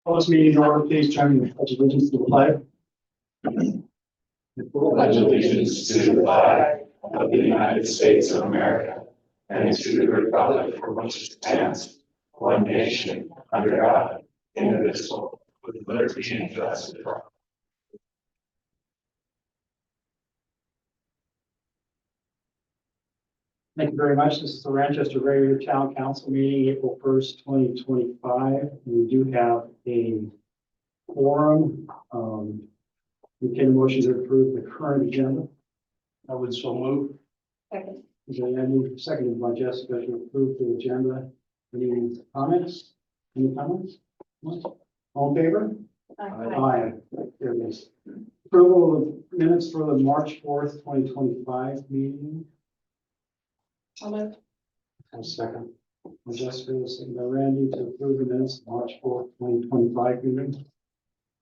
Call this meeting in order, please join me in the pledge of allegiance to the flag. Pledge allegiance to the flag of the United States of America and to the republic for which it stands, one nation, under God, indivisible, with liberty and justice for all. Thank you very much. This is the Ranchester regular town council meeting, April 1st, 2025. We do have a quorum. We can motion to approve the current agenda. I would so move. Second. Is there any seconded by Jessica to approve the agenda? Any comments? Any comments? All in favor? Aye. There it is. Approval of minutes for the March 4th, 2025 meeting. I'll move. I'll second. By Jessica, second by Randy to approve the minutes of March 4th, 2025 meeting.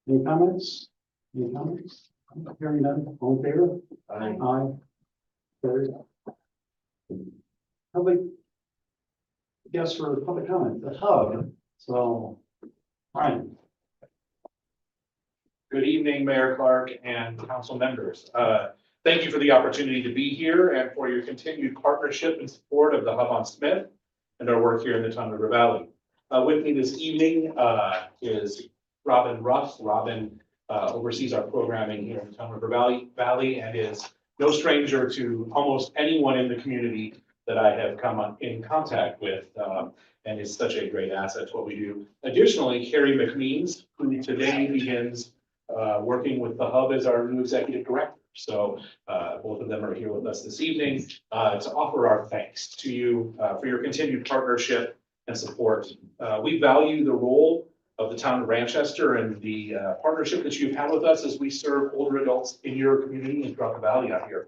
Any comments? Any comments? Hearing none. All in favor? Aye. Aye. Carried. Public, yes, for public comment, the hub. So, Brian. Good evening, Mayor Clark and council members. Thank you for the opportunity to be here and for your continued partnership and support of the Hub on Smith and our work here in the Tongue River Valley. With me this evening is Robin Ruff. Robin oversees our programming here in the Tongue River Valley and is no stranger to almost anyone in the community that I have come in contact with, and is such a great asset to what we do. Additionally, Carrie McMeans, who today begins working with the Hub as our new executive director. So both of them are here with us this evening to offer our thanks to you for your continued partnership and support. We value the role of the town of Ranchester and the partnership that you've had with us as we serve older adults in your community and throughout the valley out here.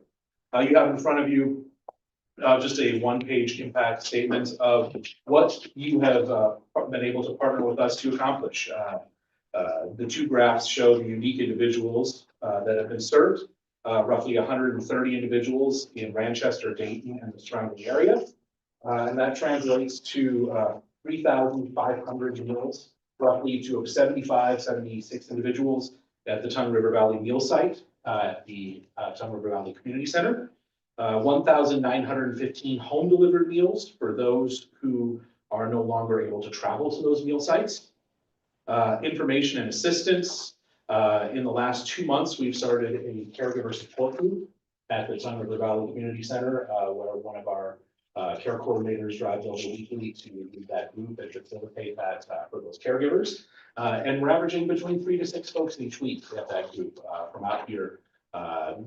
You have in front of you just a one-page impact statement of what you have been able to partner with us to accomplish. The two graphs show the unique individuals that have been served, roughly 130 individuals in Ranchester, Dayton, and the surrounding area. And that translates to 3,500 meals, roughly to 76 individuals at the Tongue River Valley Meal Site at the Tongue River Valley Community Center. 1,915 home delivered meals for those who are no longer able to travel to those meal sites. Information and assistance. In the last 2 months, we've started a caregiver support group at the Tongue River Valley Community Center, where one of our care coordinators drives over weekly to lead that group and facilitate that for those caregivers. And we're averaging between 3 to 6 folks each week at that group from out here.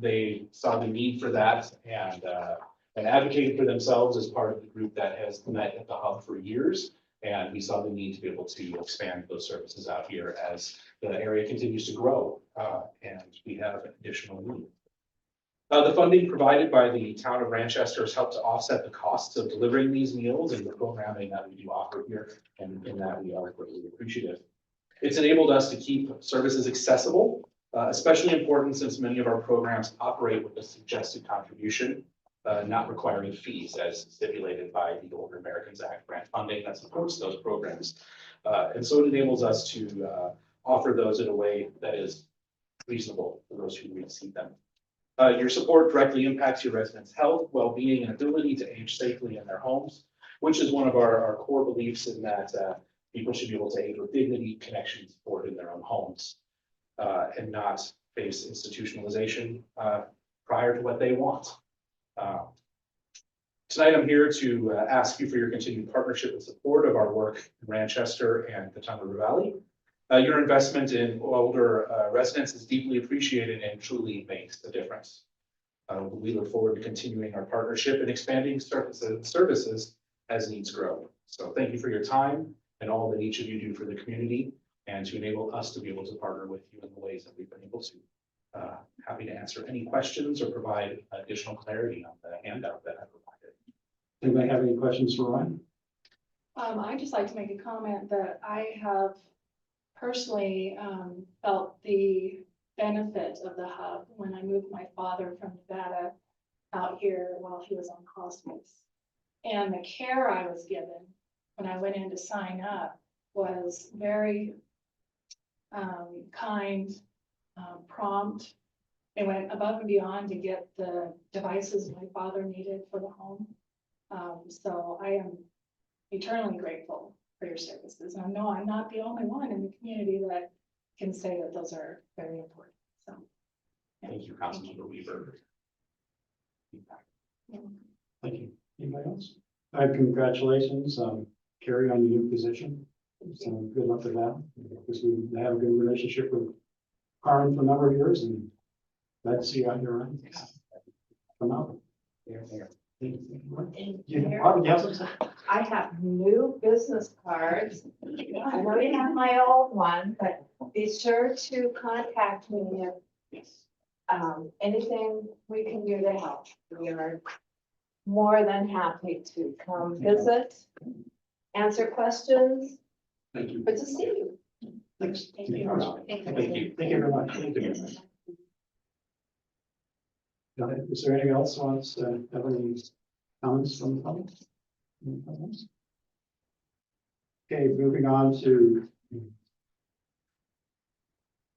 They saw the need for that and advocated for themselves as part of the group that has met at the Hub for years. And we saw the need to be able to expand those services out here as the area continues to grow and we have additional need. The funding provided by the town of Ranchester has helped to offset the costs of delivering these meals and the programming that we do offer here, and in that we are greatly appreciative. It's enabled us to keep services accessible, especially important since many of our programs operate with a suggested contribution, not requiring fees as stipulated by the Older Americans Act grant funding that supports those programs. And so it enables us to offer those in a way that is reasonable for those who receive them. Your support directly impacts your residents' health, well-being, and ability to age safely in their homes, which is one of our core beliefs in that people should be able to age with dignity, connection, and support in their own homes, and not face institutionalization prior to what they want. Tonight, I'm here to ask you for your continued partnership and support of our work in Ranchester and the Tongue River Valley. Your investment in older residents is deeply appreciated and truly makes a difference. We look forward to continuing our partnership and expanding services as needs grow. So thank you for your time and all that each of you do for the community and to enable us to be able to partner with you in the ways that we've been able to. Happy to answer any questions or provide additional clarity on the handout that I provided. Anybody have any questions for Ryan? I'd just like to make a comment that I have personally felt the benefit of the Hub when I moved my father from Nevada out here while he was on hospice. And the care I was given when I went in to sign up was very kind, prompt. They went above and beyond to get the devices my father needed for the home. So I am eternally grateful for your services. And I know I'm not the only one in the community that can say that those are very important, so. Thank you, Councilmember Weaver. Thank you. Anybody else? Congratulations, Carrie, on your new position. So good luck with that, because we have a good relationship with Carmen for a number of years, and glad to see you out here. Right? Come out. Thank you. Barbara, you have something? I have new business cards. I already have my old one, but be sure to contact me if anything we can do to help. We are more than happy to come visit, answer questions. Thank you. Good to see you. Thanks. Thank you. Thank you. Thank you very much. Thank you. Is there anything else wants, have any comments from the public? Any comments? Okay, moving on to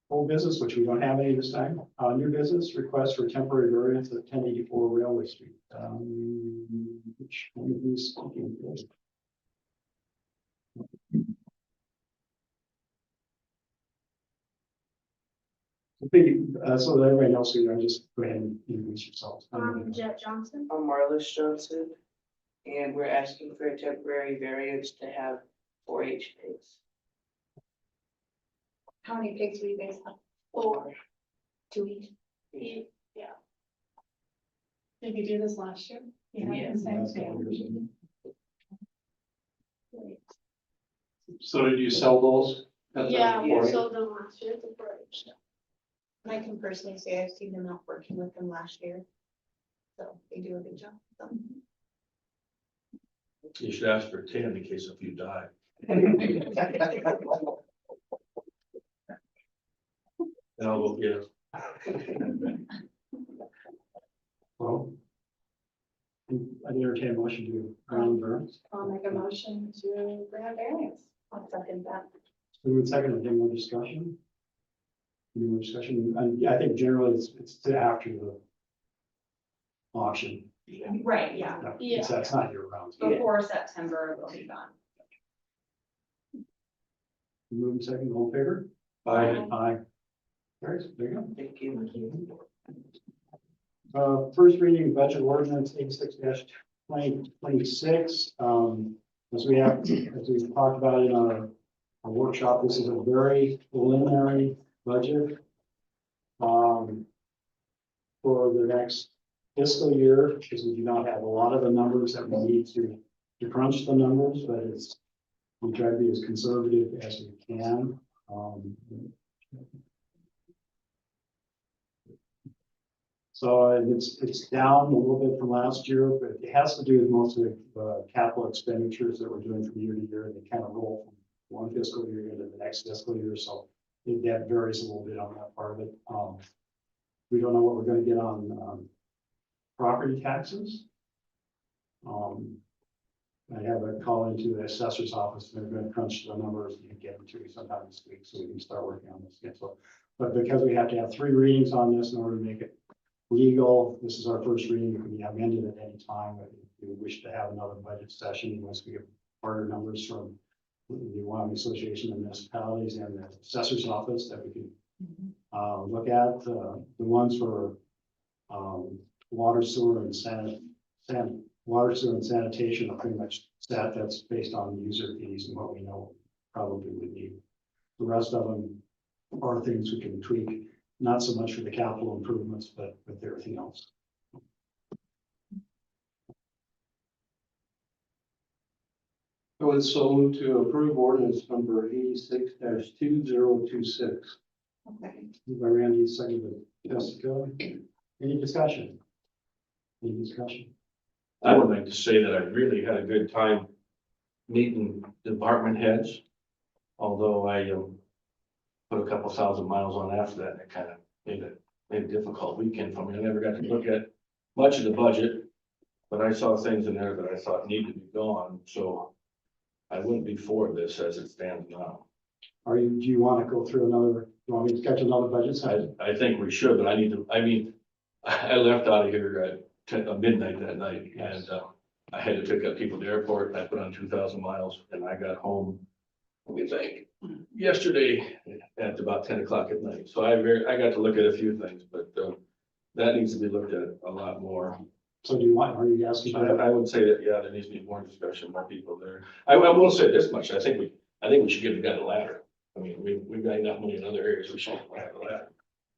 old business, which we don't have any this time. New business request for temporary variance at 1084 Railway Street. Which one of these? So that everybody knows who you are, just go ahead and introduce yourselves. Jet Johnson. I'm Marlis Johnson, and we're asking for a temporary variance to have 4-H pigs. How many pigs will you guys have? 4. 2 each. Yeah. Did you do this last year? You had the same thing. So did you sell those? at the Yeah, we quarry? sold them last year at the bridge. And I can personally say I've seen them out working with them last year. So they do a good job. So. You should ask for 10 in case a few die. And I'll go get them. Well, I entertain a motion to grant variance. I'll make a motion to grant variance. I'll second that. Moving second, any more discussion? Any more discussion? And I think generally it's to after the auction. Right, yeah. That's not year round. Before September, it'll be gone. Moving second, all in favor? Aye. Aye. Carries, there you go. Thank you. First reading budget ordinance 86-2026. As we talked about in our workshop, this is a very preliminary budget for the next fiscal year, because we do not have a lot of the numbers that we need to crunch the numbers, but we try to be as conservative as we can. So it's down a little bit from last year, but it has to do with most of the capital expenditures that we're doing from year to year. They kind of roll from one fiscal year into the next fiscal year, so that varies a little bit on that part of it. We don't know what we're going to get on property taxes. I have a call into the assessor's office, and they're going to crunch the numbers and get them to me sometime this week, so we can start working on this again. So, but because we have to have 3 readings on this in order to make it legal, this is our first reading. It can be amended at any time. If we wish to have another budget session, once we get harder numbers from the Wyoming Association of Municipalities and the assessor's office, that we can look at. The ones for water, sewer, and sanitation are pretty much set. That's based on user fees and what we know probably would need. The rest of them are things we can tweak. Not so much for the capital improvements, but with everything else. I would so move to approve ordinance number 86-2026. Okay. Moved by Randy, seconded by Jessica. Any discussion? Any discussion? I would like to say that I really had a good time meeting department heads. Although I put a couple thousand miles on after that, and it kind of made a difficult weekend for me. I never got to look at much of the budget, but I saw things in there that I thought needed to be gone, so I wouldn't be for this as it stands now. do you want to go through another, do you want me to schedule another budget session? I think we should, but I mean, I left out of here at midnight that night and, I had to pick up people at the airport. I put on 2,000 miles and I got home, let me think, yesterday at about 10 o'clock at night. So I got to look at a few things, but, that needs to be looked at a lot more. So do you want, are you asking? I would say that, yeah, there needs to be more discussion, more people there. I will say this much, I think we should give the guy a ladder. I mean, we've got enough money in other areas, we should have a ladder.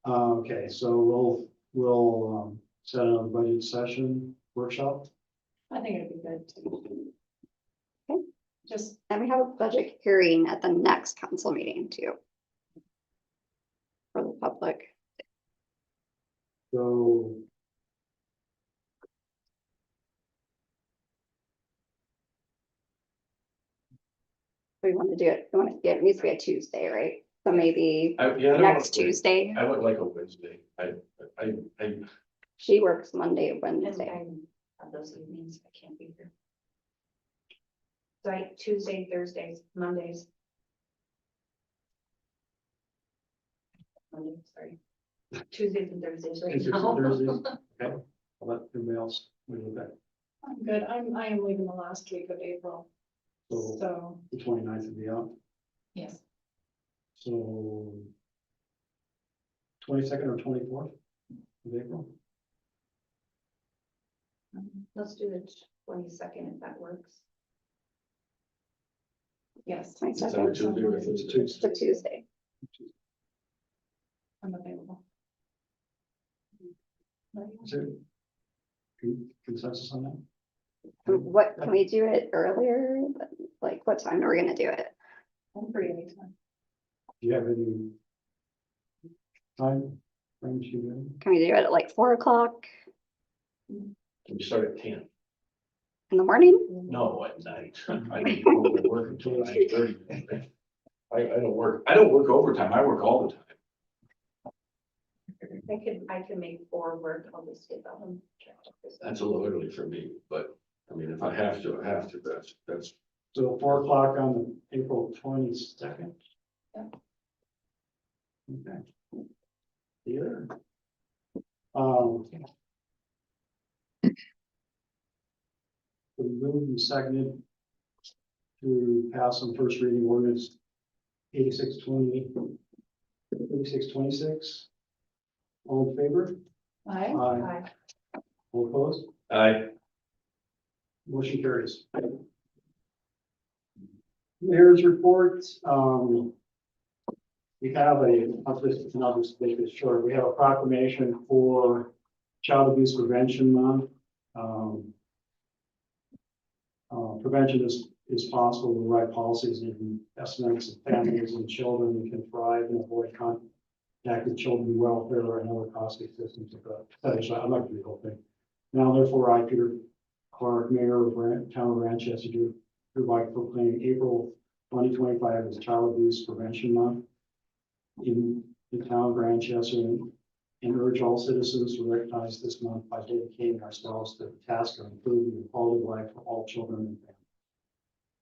Okay, so we'll set another budget session workshop. I think it'd be good to. Okay. Just, And we have a budget hearing at the next council meeting too. For the public. So We want to do it, it needs to be a Tuesday, right? So maybe Yeah, I don't next wanna- Tuesday. I would like a Wednesday. She works Monday, and And Wednesday. I have those evenings, I can't be here. So Tuesday, Thursdays, Mondays. Monday, sorry. Tuesdays and Thursdays right Tuesdays and now. Thursdays. Okay, I'll let everybody else move that. I'm good. I am leaving the last week of April, So so, the 29th would be out. yes. So 22nd or 24th of April? Let's do the 22nd if that works. Yes, My Is that a second, Tuesday or a It's Thursday? it's a Tuesday. I'm available. Is there consensus on that? What, can we do it earlier? Like, what time are we gonna do it? I'm free anytime. Do you have any time frames you know? Can we do it at like 4 o'clock Can we start at 10? in the morning? No, at night. I don't go to work until 9:30. I don't work overtime. I work all the time. I can make 4 work, I'll just get that one. That's a little early for me, but I mean, if I have to, I have to. That's, So 4 o'clock on April 22nd? Yep. Okay. Here. We moved and seconded to pass on first reading ordinance 8626. All in favor? Aye. Aye. All opposed? Motion carries. Mayor's report, we have I'll just make this short, we have a proclamation for Child Abuse Prevention Month. Prevention is possible with the right policies and estimates of families and children who can thrive and avoid contact with children welfare and other costly systems of I'm not going to do the whole thing. Now therefore, I, Peter Clark, Mayor of Town of Ranchester, do hereby proclaim April 2025 as Child Abuse Prevention Month in the town of Ranchester and urge all citizens to recognize this month by dedicating ourselves to the task of improving the quality of life for all children and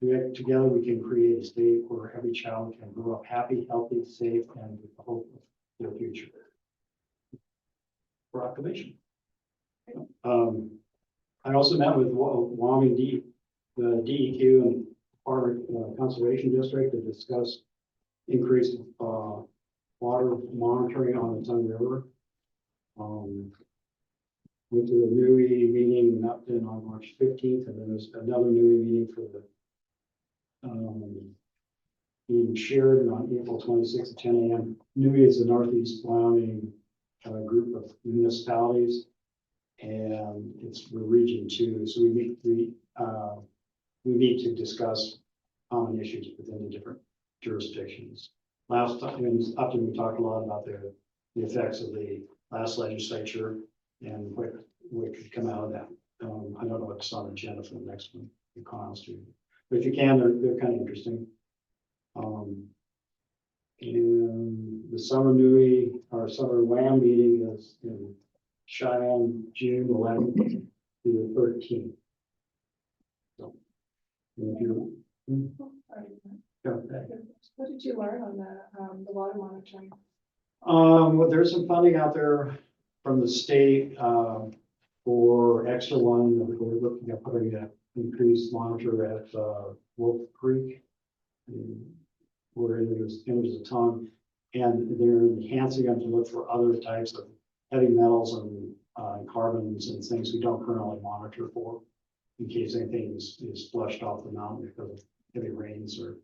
families. Together, we can create a state where every child can grow up happy, healthy, safe, and with the hope of their future. Proclamation. I also met with Wyoming the DEQ and Department Conservation District to discuss increased water monitoring on the Tongue River. Went to a NUI meeting in Upton on March 15th, and then there's another NUI meeting for the in Sheridan on April 26th at 10 a.m. NUI is the Northeast Wyoming group of municipalities, and it's the region 2. So we need to discuss common issues within the different jurisdictions. Last time in Upton, we talked a lot about the effects of the last legislature and what could come out of that. I don't know what's on the agenda for the next one, the Connell Street. But if you can, they're kind of interesting. And the summer NUI, our summer WAM meeting is in Cheyenne, June 11th to the 13th. So, if you, okay. did you learn on the water monitoring? Well, there's some funding out there from the state, for extra one, we're looking at putting an increased monitor at, Wolf Creek. We're in those images of ton, and they're enhancing them to look for other types of heavy metals and, carbons and things we don't currently monitor for, in case anything is flushed off the mountain because of heavy rains or,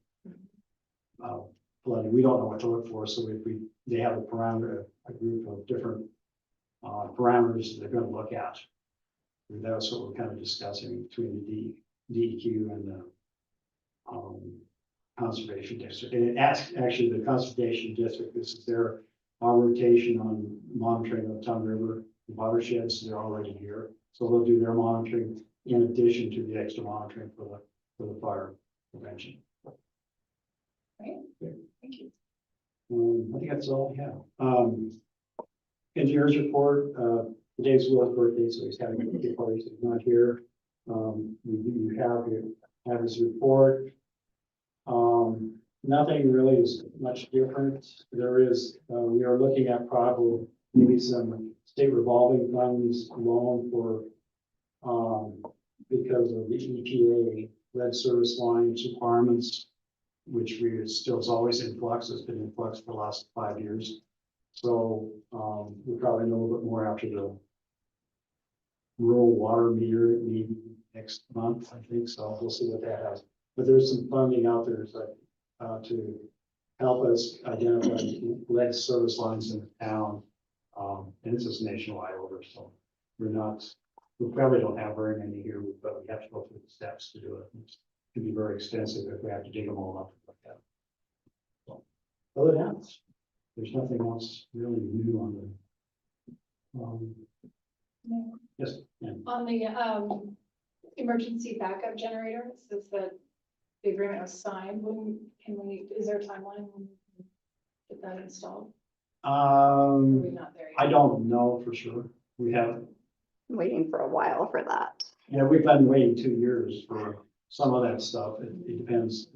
flooding. We don't know what to look for, so they have a group of different parameters they're gonna look at. And that's what we're kind of discussing between the DEQ and the conservation district. And it asks, actually, the conservation district, this is their rotation on monitoring of Tongue River watersheds. They're already here, so they'll do their monitoring in addition to the extra monitoring for the fire prevention. Right? Thank you. I think that's all I have. Engineers report, today's Will's birthday, so he's having a birthday party, so he's not here. You have his report. Nothing really is much different. There is, we are looking at probably maybe some state revolving funds loan for, because of the EPA lead service lines requirements, which still is always in flux, has been in flux for the last 5 years. So, we'll probably know a little bit more after the rural water meter meeting next month, I think, so we'll see what that has. But there's some funding out there, to help us identify lead service lines in the town. And it's just nationwide order, so we probably don't have very many here, but we have to go through the steps to do it. It can be very extensive if we have to dig them all up like that. So, other than that, there's nothing else really new on the, No. yes, and On the emergency backup generator, it says that the agreement was signed. Is there a timeline when we can get that installed? Are we not there yet? I don't know for sure. We have, Waiting for a while for that. yeah, we've been waiting 2 years for some of that stuff. It depends.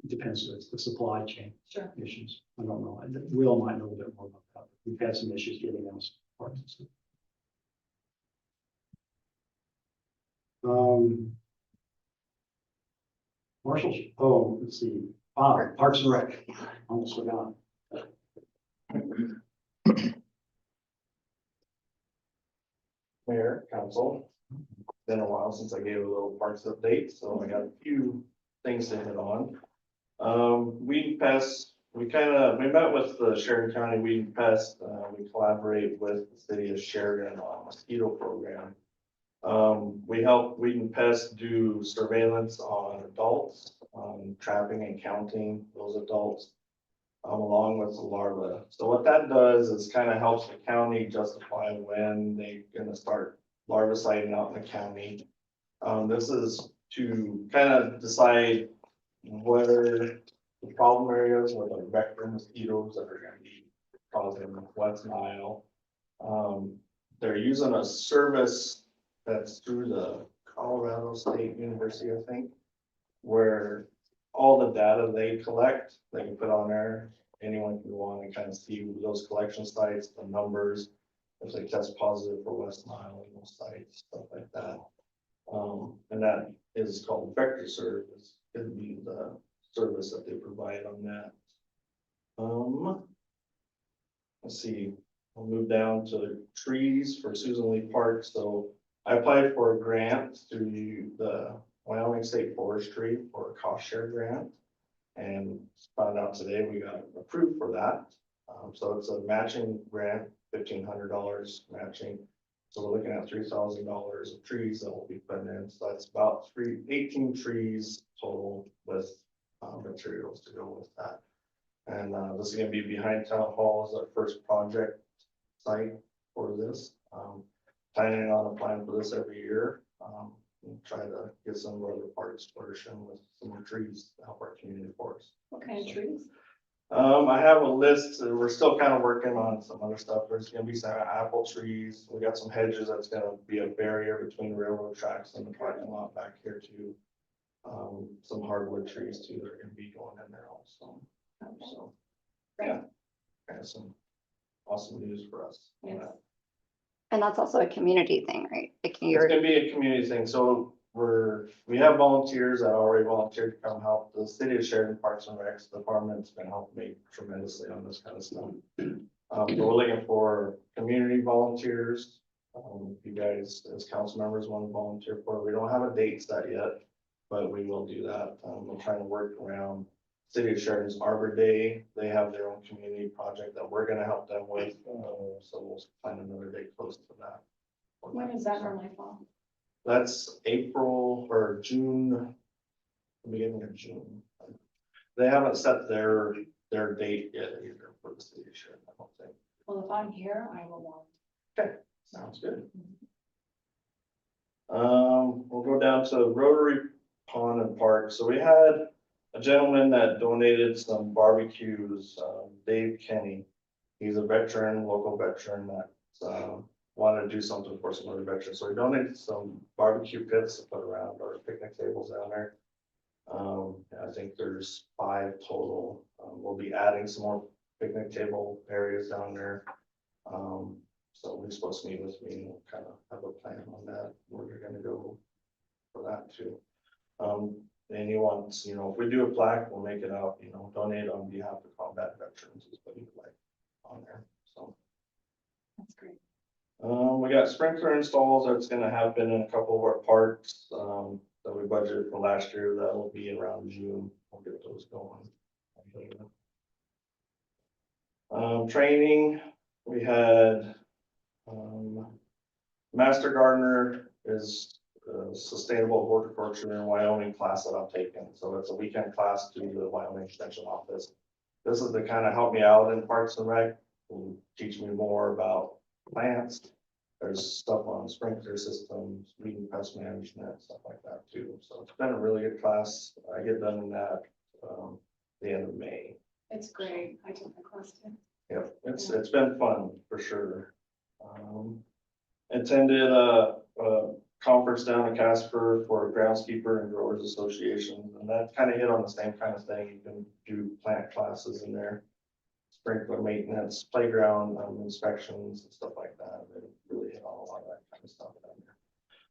It depends, it's the supply chain Sure. issues. I don't know. Will might know a bit more about that. We've had some issues getting those parts and stuff. Marshall's, oh, let's see, Parks and Rec, almost forgot. Mayor, council, been a while since I gave a little parks update, so I got a few things to hit on. Weed pest, we met with the Sheridan County Weed Pest, we collaborate with the city of Sheridan on a mosquito program. We help Weed and Pest do surveillance on adults, trapping and counting those adults, along with the larvae. So what that does is kind of helps the county justify when they're gonna start larviciding out in the county. This is to kind of decide where the problem areas where the vector mosquitoes that are gonna be causing West Nile. They're using a service that's through the Colorado State University, I think, where all the data they collect, they can put on there. Anyone can go on and kind of see those collection sites, the numbers, if they test positive for West Nile in those sites, stuff like that. And that is called Vector Service. It'd be the service that they provide on that. Let's see, I'll move down to trees for Susan Lee Park. So I applied for a grant through the Wyoming State Forestry for a cost share grant. And found out today we got approved for that. So it's a matching grant, $1,500 matching. So we're looking at $3,000 of trees that will be put in. So that's about 18 trees total with materials to go with that. And this is gonna be behind Town Hall as our first project site for this. Planning on applying for this every year. And try to get some of our other parks flourishing with some more trees to help our community forest. What kind of trees? I have a list, we're still kind of working on some other stuff. There's gonna be some apple trees. We got some hedges that's gonna be a barrier between railroad tracks and the parking lot back here too. some hardwood trees too, that are gonna be going in there also. So, Great. yeah, kind of some awesome news for us. on Yes. that. And that's also a community thing, right? Like It's you're, gonna be a community thing, so we have volunteers that already volunteered to come help. The city of Sheridan Parks and Recs Department's been helping me tremendously on this kind of stuff. But we're looking for community volunteers. If you guys, as council members, want to volunteer for it, we don't have a date set yet, but we will do that. We're trying to work around City of Sheridan's Arbor Day. They have their own community project that we're gonna help them with, so we'll find another date close to that. When does that normally fall? That's April or June, beginning of June. They haven't set their date yet either for the city of Sheridan, I don't think. Well, if I'm here, I will want. Okay, sounds good. We'll go down to Rotary Pond and Park. So we had a gentleman that donated some barbecues, Dave Kenny. He's a veteran, local veteran that, wanted to do something for some other veterans. So he donated some barbecue pits to put around our picnic tables down there. I think there's 5 total. We'll be adding some more picnic table areas down there. So we're supposed to meet with me and we'll kind of have a plan on that, where you're gonna go for that too. And he wants, if we do a plaque, we'll make it out, donate on behalf of combat veterans is what he would like on there, so. That's great. We got sprinkler installs that's gonna happen in a couple of our parks, that we budgeted for last year. That will be around June. We'll get those going. Training, we had, Master Gardener is Sustainable Horticulture in Wyoming class that I'm taking. So it's a weekend class through the Wyoming Extension Office. This is to kind of help me out in Parks and Rec and teach me more about plants. There's stuff on sprinkler systems, weed and pest management, stuff like that too. So it's been a really good class. I get done in that the end of May. It's great. I took the class too. Yep, it's been fun for sure. Attended a conference down in Casper for groundskeeper and growers association, and that kind of hit on the same kind of thing. You can do plant classes in there, sprinkler maintenance, playground inspections and stuff like that. It really hit on a lot of that kind of stuff down there.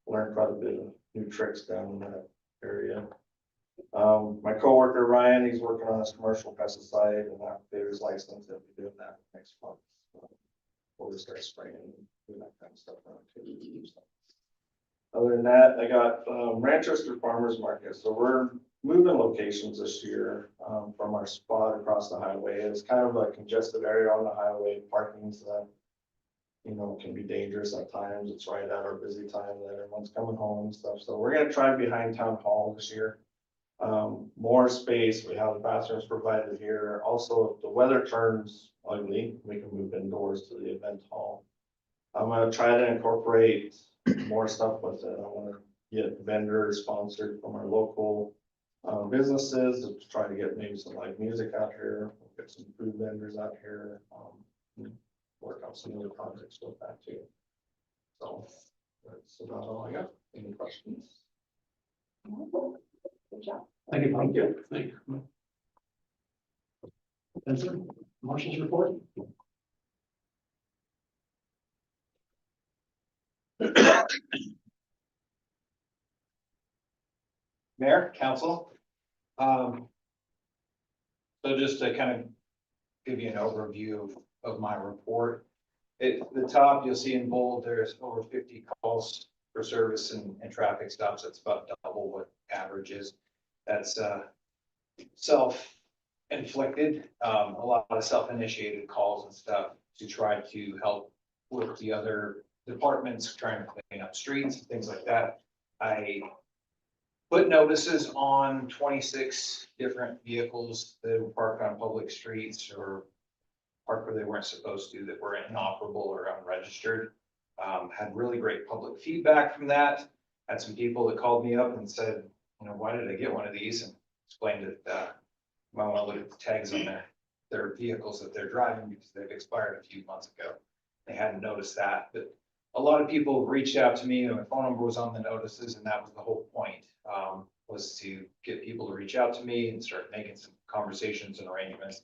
Learned quite a bit of new tricks down in that area. My coworker Ryan, he's working on his commercial pesticide and applicator's license. He'll be doing that next month. We'll start spraying and doing that kind of stuff around too. So. Other than that, I got Manchester Farmers Market. So we're moving locations this year from our spot across the highway. It's kind of a congested area on the highway. Parking's can be dangerous at times. It's right at our busy time that everyone's coming home and stuff. So we're gonna try behind town hall this year. More space. We have the bathrooms provided here. Also, if the weather turns ugly, we can move indoors to the event hall. I'm gonna try to incorporate more stuff with it. I want to get vendors sponsored from our local businesses to try to get maybe some live music out here. We'll get some food vendors out here. Work on some other projects with that too. So that's about all I got. Any questions? Good job. Thank you. Thank you. Thank you. Spencer, Marshall's report. Mayor, council. So just to kind of give you an overview of my report. At the top, you'll see in bold, there's over 50 calls for service and traffic stops. That's about double what average is. That's self-inflicted, a lot of self-initiated calls and stuff to try to help with the other departments trying to clean up streets and things like that. I put notices on 26 different vehicles that were parked on public streets or parked where they weren't supposed to, that were inoperable or unregistered. Had really great public feedback from that. Had some people that called me up and said, why did I get one of these? And explained that you might want to look at the tags on their vehicles that they're driving because they've expired a few months ago. They hadn't noticed that, but a lot of people reached out to me and my phone number was on the notices, and that was the whole point. was to get people to reach out to me and start making some conversations and arrangements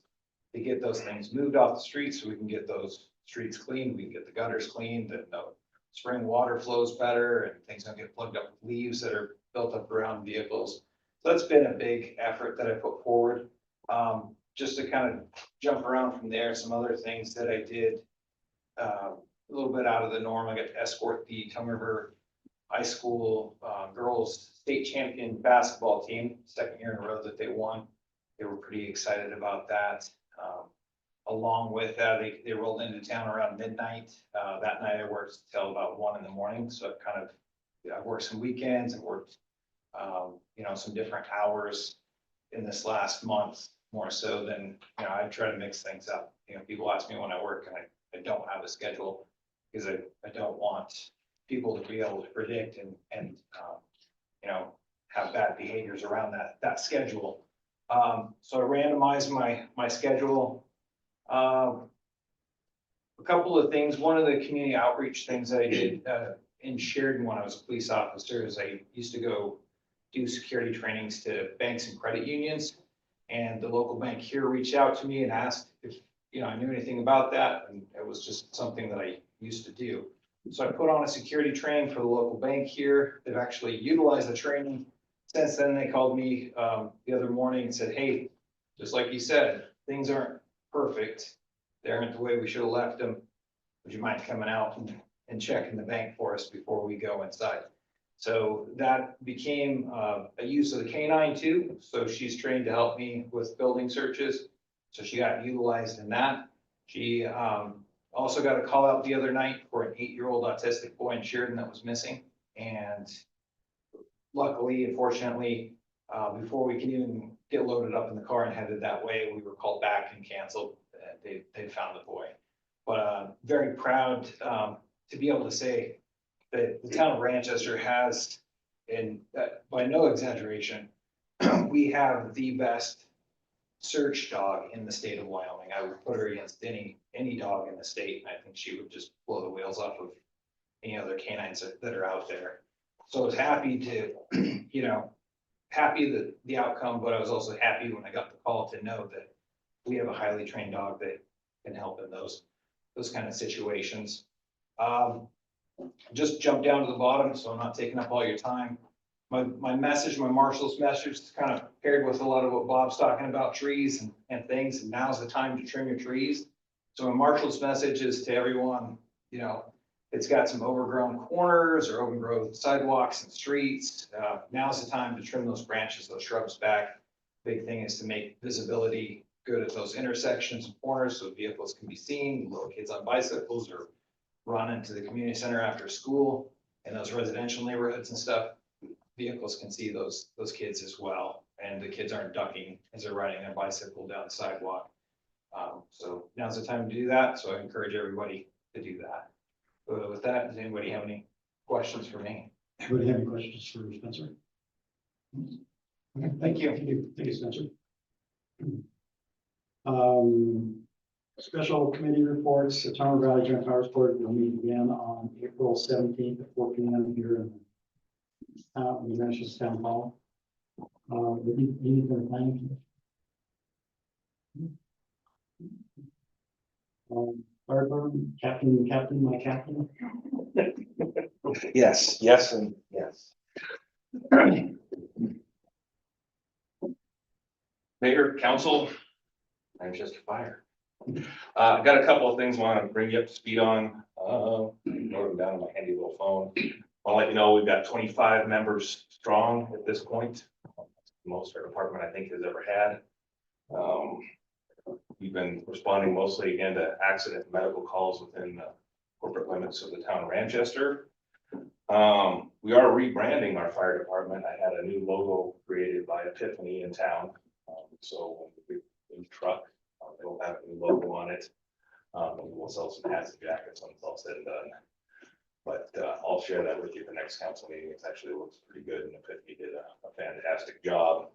to get those things moved off the streets so we can get those streets cleaned, we can get the gutters cleaned, and the spring water flows better and things don't get plugged up with leaves that are built up around vehicles. So that's been a big effort that I put forward. Just to kind of jump around from there, some other things that I did, a little bit out of the norm. I got to escort the Tongue River High School girls state champion basketball team, second year in a row that they won. They were pretty excited about that. Along with that, they rolled into town around midnight. That night I worked till about 1 a.m. So I worked some weekends and worked, some different hours in this last month, more so than, I try to mix things up. People ask me when I work and I don't have a schedule because I don't want people to be able to predict and have bad behaviors around that schedule. So I randomized my schedule. A couple of things. One of the community outreach things that I did in Sheridan when I was a police officer is I used to go do security trainings to banks and credit unions. And the local bank here reached out to me and asked if I knew anything about that, and it was just something that I used to do. So I put on a security training for the local bank here. They've actually utilized the training. Since then, they called me the other morning and said, hey, just like you said, things aren't perfect. They aren't the way we should have left them. Would you mind coming out and checking the bank for us before we go inside? So that became a use of the canine too. So she's trained to help me with building searches. So she got utilized in that. She also got a call out the other night for an 8-year-old autistic boy in Sheridan that was missing. And luckily, unfortunately, before we could even get loaded up in the car and headed that way, we were called back and canceled. They found the boy. But very proud to be able to say that the town of Manchester has, and by no exaggeration, we have the best search dog in the state of Wyoming. I would put her against any dog in the state, and I think she would just blow the wheels off of any other canines that are out there. So I was happy to, happy that the outcome, but I was also happy when I got the call to know that we have a highly trained dog that can help in those kind of situations. Just jump down to the bottom, so I'm not taking up all your time. My message, my marshal's message is kind of paired with a lot of what Bob's talking about, trees and things, and now's the time to trim your trees. So my marshal's message is to everyone, it's got some overgrown corners or overgrown sidewalks and streets. Now's the time to trim those branches, those shrubs back. Big thing is to make visibility good at those intersections and corners so vehicles can be seen, little kids on bicycles or run into the community center after school and those residential neighborhoods and stuff. Vehicles can see those kids as well, and the kids aren't ducking as they're riding their bicycle down the sidewalk. So now's the time to do that. So I encourage everybody to do that. With that, does anybody have any questions for me? Anybody have any questions for Spencer? Okay, thank you. Thank you, Spencer. Special committee reports. The Tongue River Valley Joint Powers Board will meet again on April 17th at 4 p.m. here in the Manchester Town Hall. We need for the planning. Fire department, captain, my captain. Yes, and yes. Mayor, council, Manchester Fire. I got a couple of things I want to bring you up to speed on. Note them down on my handy little phone. I'll let you know we've got 25 members strong at this point. Most our department I think has ever had. We've been responding mostly again to accident and medical calls within the corporate limits of the town of Manchester. We are rebranding our fire department. I had a new logo created by Epiphany in town. So when the new truck, it'll have a new logo on it. We'll sell some hats and jackets when it's all said and done. But I'll share that with you at the next council meeting. It actually looks pretty good, and Epiphany did a fantastic job.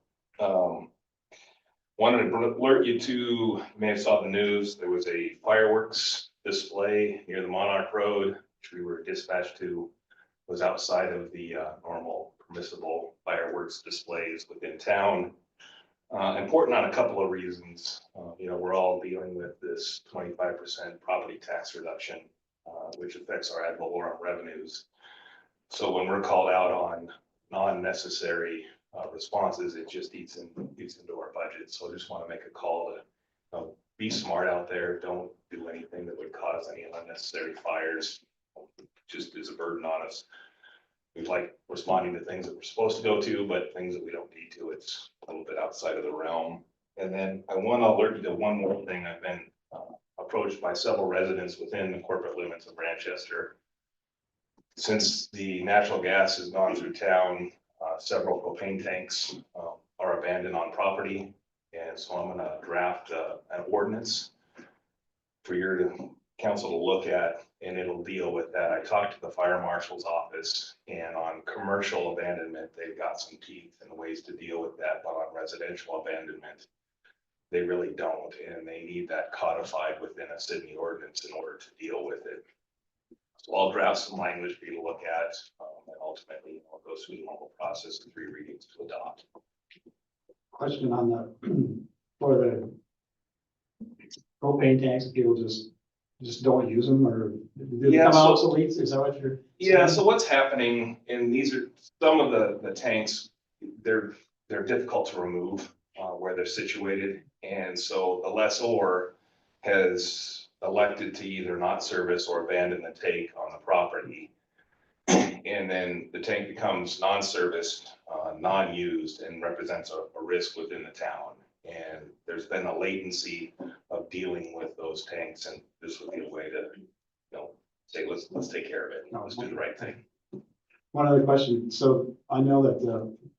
Wanted to alert you to, you may have saw the news, there was a fireworks display near the Monarch Road, which we were dispatched to, was outside of the normal permissible fireworks displays within town. Important on a couple of reasons. We're all dealing with this 25% property tax reduction, which affects our ad valorem revenues. So when we're called out on non-necessary responses, it just eats into our budget. So I just want to make a call to be smart out there. Don't do anything that would cause any unnecessary fires. Just is a burden on us. We like responding to things that we're supposed to go to, but things that we don't need to, it's a little bit outside of the realm. And then I want to alert you to one more thing. I've been approached by several residents within the corporate limits of Manchester. Since the natural gas has gone through town, several propane tanks are abandoned on property. And so I'm gonna draft an ordinance for your council to look at, and it'll deal with that. I talked to the fire marshal's office, and on commercial abandonment, they've got some teeth and ways to deal with that, but on residential abandonment, they really don't, and they need that codified within a city ordinance in order to deal with it. So I'll draft some language for you to look at, and ultimately I'll go through the normal process of 3 readings to adopt. Question on the, for the propane tanks, people just don't use them, or do they Yeah, come out so- obsolete? Is that what you're? Yeah, saying? so what's happening, and these are some of the tanks, they're difficult to remove where they're situated. And so the lessor has elected to either not service or abandon the tank on the property. And then the tank becomes non-serviced, non-used, and represents a risk within the town. And there's been a latency of dealing with those tanks, and this would be a way to, say, let's take care of it. Let's do the right thing. One other question. So I know that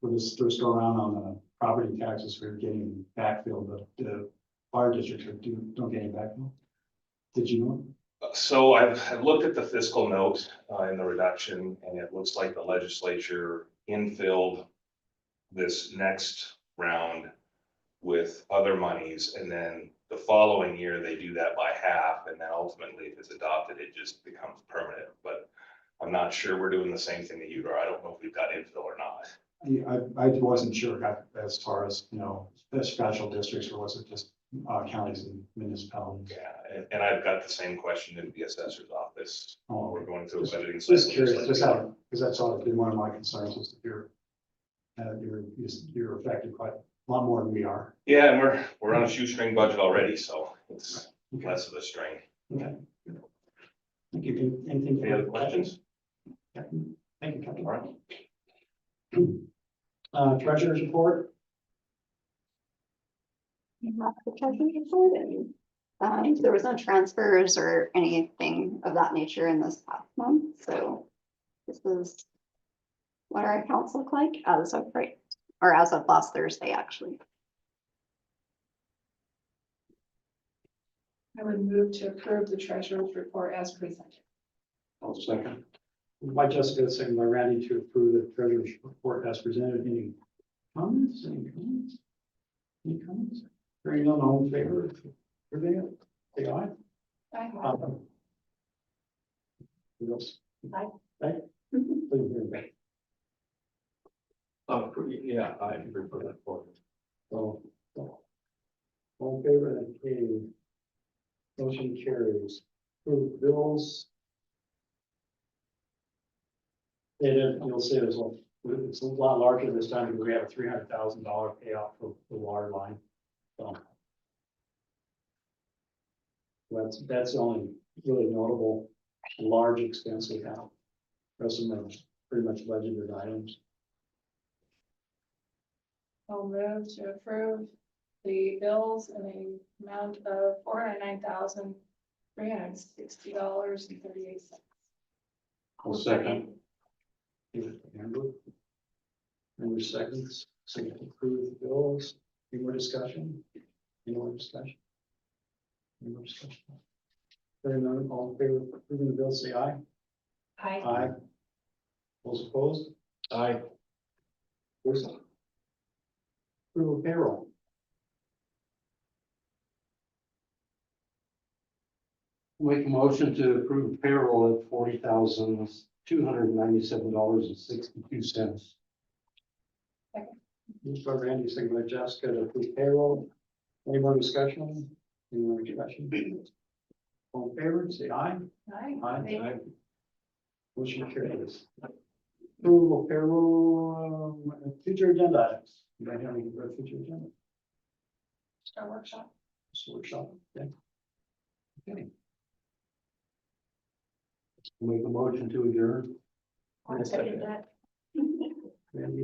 for this first go around on the property taxes, we're getting backfilled, but the fire districts don't get any backfill. Did you know? So I've looked at the fiscal note in the reduction, and it looks like the legislature infilled this next round with other monies, and then the following year, they do that by half, and then ultimately, if it's adopted, it just becomes permanent. But I'm not sure we're doing the same thing that you are. I don't know if we've got infill or not. I wasn't sure as far as, the special districts, or was it just counties and municipalities? Yeah, and I've got the same question in the assessor's office. Oh, We're going through a budgeting. just cycle, curious, like just out, because that's always been one of my concerns, is that you're affected quite a lot more than we are. Yeah, and we're on a shoestring budget already, so it's less of a strain. Okay. Thank you. Anything? Any other questions? Thank you, Captain. All right. Treasurer's report. The treasurer's report, and there was no transfers or anything of that nature in this past month, so this is what our accounts look like as of right, or as of last Thursday, actually. I would move to approve the treasurer's report as presented. I'll second. By Jessica, second by Randy, to approve the treasurer's report as presented. Any comments? Any comments? Any comments? Hearing none, all in favor of approving it, say aye. Aye. Who else? Aye. Aye. Please hear me. Yeah, I agree for that point. So, all in favor, then carried. Motion carries. Approve bills. And you'll see it's a lot larger this time because we have a $300,000 payout for the water line. So that's the only really notable large expense we have. The rest of them are pretty much budgeted items. I'll move to approve the bills in the amount of $409,360.38. I'll second. Member seconds, so you approve the bills. Any more discussion? Any more discussion? Any more discussion? Hearing none, all in favor of approving the bill, say aye. Aye. Aye. Those opposed? Aye. Approval of payroll. Make a motion to approve payroll at $40,297.62. Moved by Randy, second by Jessica to approve payroll. Any more discussion? Any more discussion? All in favor, say aye. Aye. Aye. Motion carries. Approval of payroll, future agenda items. You might have any for future agenda, Our workshop. this workshop, okay? Okay. Make a motion to adjourn. I'll second that. Randy.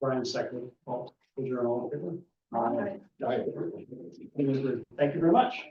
Brian second. All, is there all in favor? Aye. Thank you very much.